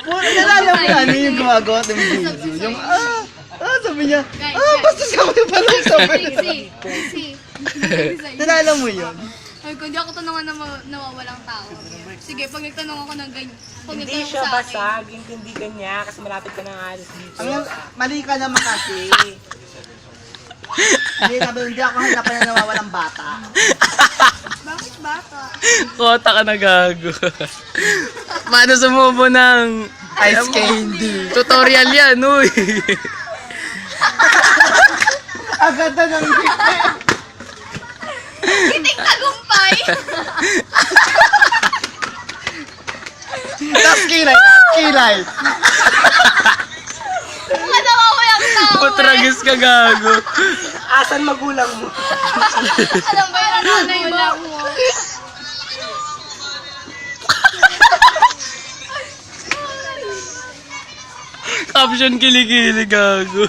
Nalala mo yan, yung gumagawa ng video. Yung, sabi niya, basta siya ko yung parang sabi niya. Nalala mo yun? Ay, kung di ako tanungan na nawawalang tao. Sige, pag nagtanong ako ng ganyan, pag Hindi nagtanong siya sa akin, basag, intindigan niya kasi malapit ka ng alis dito. Mali ka naman kasi. Hindi ako hanapan na nawawalang bata. bakit bata? Kota ka na gago. Paano sumubo ng ice candy? Tutorial yan, uy. Agad na ng Kiting tagumpay! Tapos kilay. Mga nawawalang tao Putragis ka gago. Asan magulang mo? Alam ba yun ang nanay mo? Caption kilikili gago.